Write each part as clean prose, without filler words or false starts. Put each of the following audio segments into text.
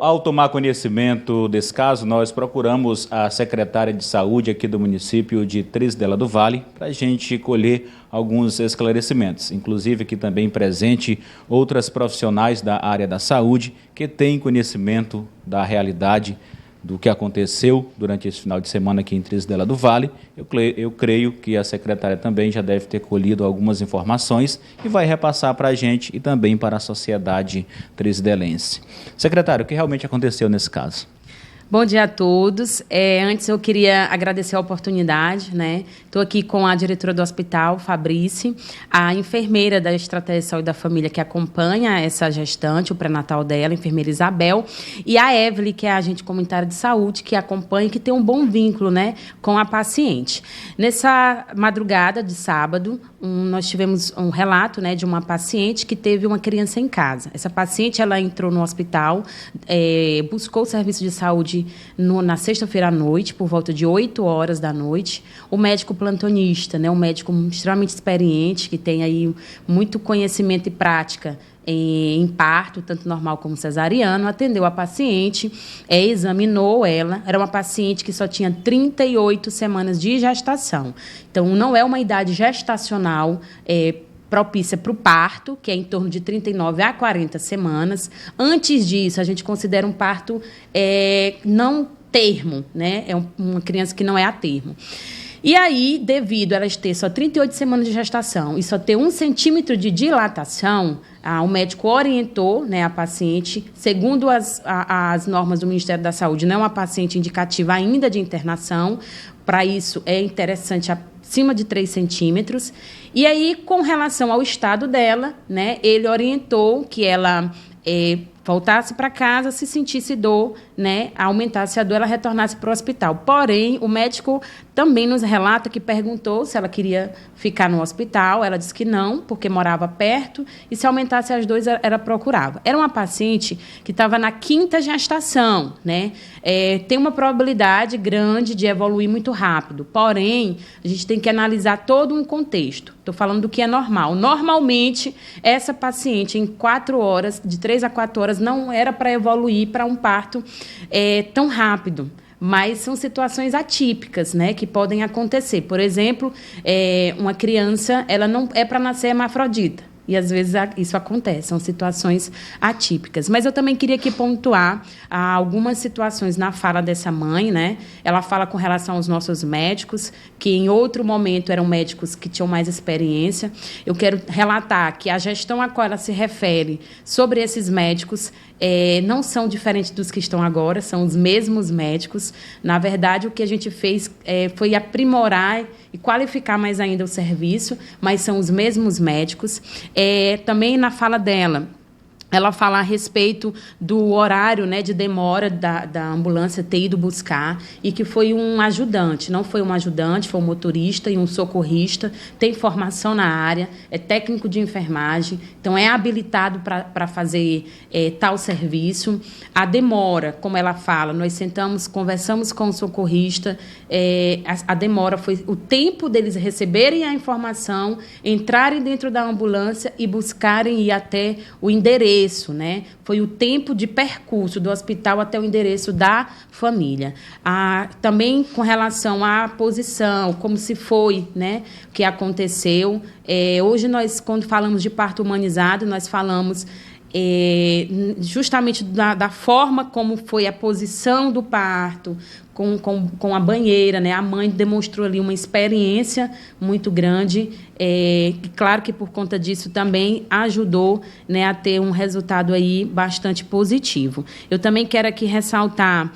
Ao tomar conhecimento desse caso, nós procuramos a secretária de saúde aqui do município de Trizidela do Vale para a gente colher alguns esclarecimentos. Inclusive aqui também presente outras profissionais da área da saúde que têm conhecimento da realidade do que aconteceu durante esse final de semana aqui em Trizidela do Vale. Eu creio que a secretária também já deve ter colhido algumas informações e vai repassar para a gente e também para a sociedade trizidelense. Secretário, o que realmente aconteceu nesse caso? Bom dia a todos. Antes eu queria agradecer a oportunidade, né? Estou aqui com a diretora do hospital, Fabrício, a enfermeira da Estratégia de Saúde da Família que acompanha essa gestante, o pré-natal dela, a enfermeira Isabel, e a Evelyn, que é a agente comunitária de saúde, que acompanha e que tem um bom vínculo, né, com a paciente. Nessa madrugada de sábado, nós tivemos um relato, né, de uma paciente que teve uma criança em casa. Essa paciente, ela entrou no hospital, buscou o serviço de saúde na sexta-feira à noite, por volta de 8 horas da noite. O médico plantonista, né, um médico extremamente experiente, que tem aí muito conhecimento e prática em parto, tanto normal como cesariano, atendeu a paciente, examinou ela. Era uma paciente que só tinha 38 semanas de gestação. Então, não é uma idade gestacional propícia para o parto, que é em torno de 39 a 40 semanas. Antes disso, a gente considera um parto não termo, né? É uma criança que não é a termo. E aí, devido a elas ter só 38 semanas de gestação e só ter 1 centímetro de dilatação, o médico orientou, né, a paciente, segundo as normas do Ministério da Saúde, não é uma paciente indicativa ainda de internação. Para isso, é interessante acima de 3 centímetros. E aí, com relação ao estado dela, né, ele orientou que ela voltasse para casa, se sentisse dor, né, aumentasse a dor, ela retornasse para o hospital. Porém, o médico também nos relata que perguntou se ela queria ficar no hospital. Ela disse que não, porque morava perto, e se aumentasse as dores, ela procurava. Era uma paciente que estava na 5ª gestação, né? Tem uma probabilidade grande de evoluir muito rápido. Porém, a gente tem que analisar todo um contexto. Estou falando do que é normal. Normalmente, essa paciente, em 4 horas, de 3 a 4 horas, não era para evoluir para um parto tão rápido. Mas são situações atípicas, né, que podem acontecer. Por exemplo, uma criança, ela não é para nascer hermafrodita. E, às vezes, isso acontece, são situações atípicas. Mas eu também queria aqui pontuar algumas situações na fala dessa mãe, né? Ela fala com relação aos nossos médicos, que em outro momento eram médicos que tinham mais experiência. Eu quero relatar que a gestão a qual ela se refere sobre esses médicos não são diferentes dos que estão agora, são os mesmos médicos. Na verdade, o que a gente fez foi aprimorar e qualificar mais ainda o serviço, mas são os mesmos médicos. Também na fala dela, ela fala a respeito do horário, né, de demora da ambulância ter ido buscar, e que foi um ajudante, não foi um ajudante, foi um motorista e um socorrista, tem formação na área, é técnico de enfermagem, então é habilitado para fazer tal serviço. A demora, como ela fala, nós sentamos, conversamos com o socorrista, a demora foi o tempo deles receberem a informação, entrarem dentro da ambulância e buscarem ir até o endereço, né? Foi o tempo de percurso do hospital até o endereço da família. Também com relação à posição, como se foi, né, o que aconteceu. Hoje, nós, quando falamos de parto humanizado, nós falamos justamente da forma como foi a posição do parto, com a banheira, né? A mãe demonstrou ali uma experiência muito grande, e claro que por conta disso também ajudou, né, a ter um resultado aí bastante positivo. Eu também quero aqui ressaltar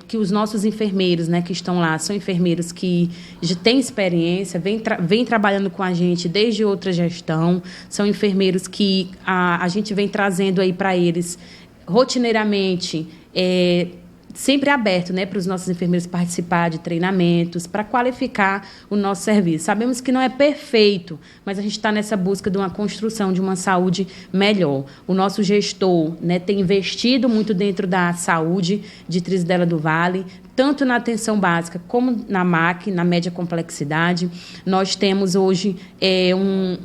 que os nossos enfermeiros, né, que estão lá, são enfermeiros que já têm experiência, vêm trabalhando com a gente desde outra gestão, são enfermeiros que a gente vem trazendo aí para eles rotineiramente, sempre aberto, né, para os nossos enfermeiros participar de treinamentos, para qualificar o nosso serviço. Sabemos que não é perfeito, mas a gente está nessa busca de uma construção de uma saúde melhor. O nosso gestor, né, tem investido muito dentro da saúde de Trizidela do Vale, tanto na atenção básica como na MAC, na média complexidade. Nós temos hoje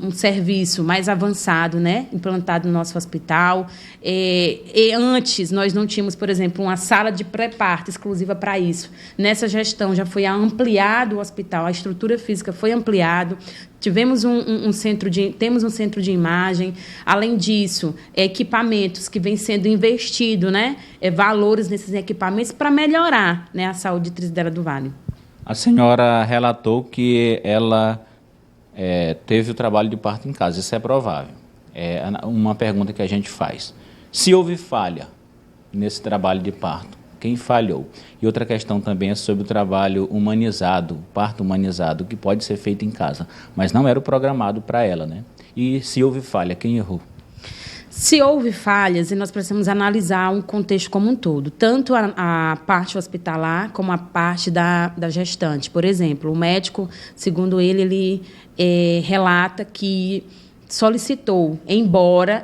um serviço mais avançado, né, implantado no nosso hospital. E antes, nós não tínhamos, por exemplo, uma sala de pré-parto exclusiva para isso. Nessa gestão já foi ampliado o hospital, a estrutura física foi ampliado. Temos um centro de imagem. Além disso, equipamentos que vêm sendo investidos, né, valores nesses equipamentos para melhorar, né, a saúde de Trisdela do Vale. A senhora relatou que ela teve o trabalho de parto em casa. Isso é provável. É uma pergunta que a gente faz. Se houve falha nesse trabalho de parto, quem falhou? E outra questão também é sobre o trabalho humanizado, parto humanizado, que pode ser feito em casa, mas não era o programado para ela, né? E se houve falha, quem errou? Se houve falhas, e nós precisamos analisar um contexto como um todo, tanto a parte hospitalar como a parte da gestante. Por exemplo, o médico, segundo ele relata que solicitou, embora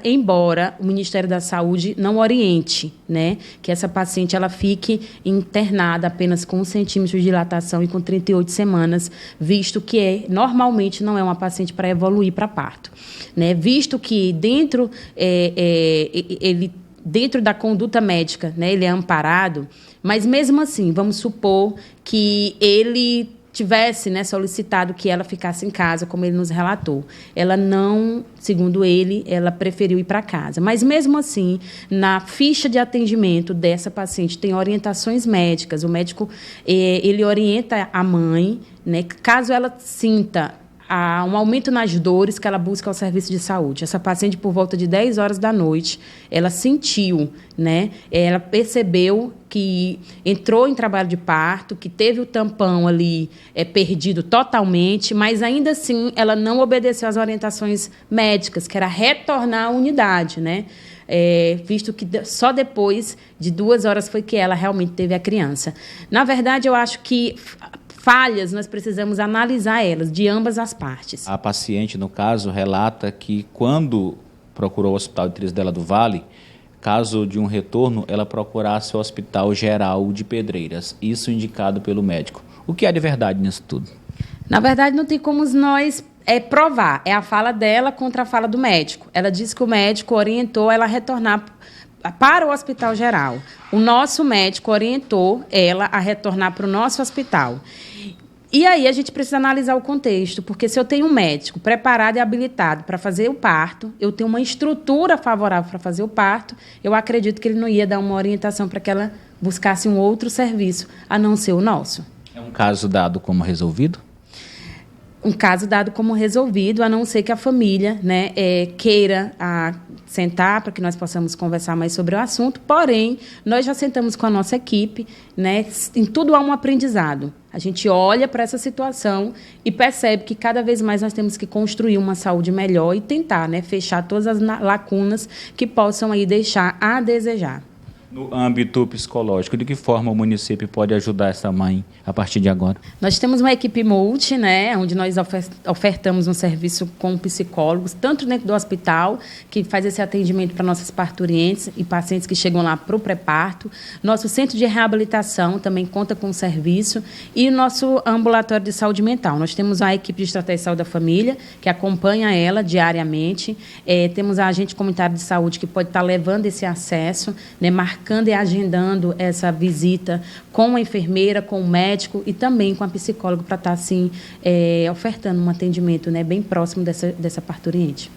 o Ministério da Saúde não oriente, né, que essa paciente ela fique internada apenas com 1 centímetro de dilatação e com 38 semanas, visto que normalmente não é uma paciente para evoluir para parto, né, visto que dentro da conduta médica, né, ele é amparado, mas mesmo assim, vamos supor que ele tivesse, né, solicitado que ela ficasse em casa, como ele nos relatou. Ela não, segundo ele, ela preferiu ir para casa. Mas, mesmo assim, na ficha de atendimento dessa paciente, tem orientações médicas. O médico, ele orienta a mãe, né, caso ela sinta um aumento nas dores, que ela busca ao serviço de saúde. Essa paciente, por volta de 10 horas da noite, ela sentiu, né? Ela percebeu que entrou em trabalho de parto, que teve o tampão ali perdido totalmente, mas, ainda assim, ela não obedeceu às orientações médicas, que era retornar à unidade, né? Visto que só depois de 2 horas foi que ela realmente teve a criança. Na verdade, eu acho que falhas, nós precisamos analisar elas, de ambas as partes. A paciente, no caso, relata que quando procurou o Hospital de Trisdela do Vale, caso de um retorno, ela procurasse o Hospital Geral de Pedreiras, isso indicado pelo médico. O que há de verdade nisso tudo? Na verdade, não tem como nós provar. É a fala dela contra a fala do médico. Ela disse que o médico orientou ela a retornar para o Hospital Geral. O nosso médico orientou ela a retornar para o nosso hospital. E aí a gente precisa analisar o contexto, porque se eu tenho um médico preparado e habilitado para fazer o parto, eu tenho uma estrutura favorável para fazer o parto, eu acredito que ele não ia dar uma orientação para que ela buscasse um outro serviço, a não ser o nosso. É um caso dado como resolvido? Um caso dado como resolvido, a não ser que a família, né, queira sentar para que nós possamos conversar mais sobre o assunto. Porém, nós já sentamos com a nossa equipe, né, em tudo há um aprendizado. A gente olha para essa situação e percebe que cada vez mais nós temos que construir uma saúde melhor e tentar, né, fechar todas as lacunas que possam aí deixar a desejar. No âmbito psicológico, de que forma o município pode ajudar essa mãe a partir de agora? Nós temos uma equipe multi, né, onde nós ofertamos um serviço com psicólogos, tanto dentro do hospital, que faz esse atendimento para nossas parturientes e pacientes que chegam lá para o pré-parto. Nosso centro de reabilitação também conta com o serviço e o nosso ambulatório de saúde mental. Nós temos a equipe de estratégia de saúde da família, que acompanha ela diariamente. Temos a agente comunitário de saúde, que pode estar levando esse acesso, né, marcando e agendando essa visita com a enfermeira, com o médico e também com a psicóloga para estar, assim, ofertando um atendimento, né, bem próximo dessa parturiente.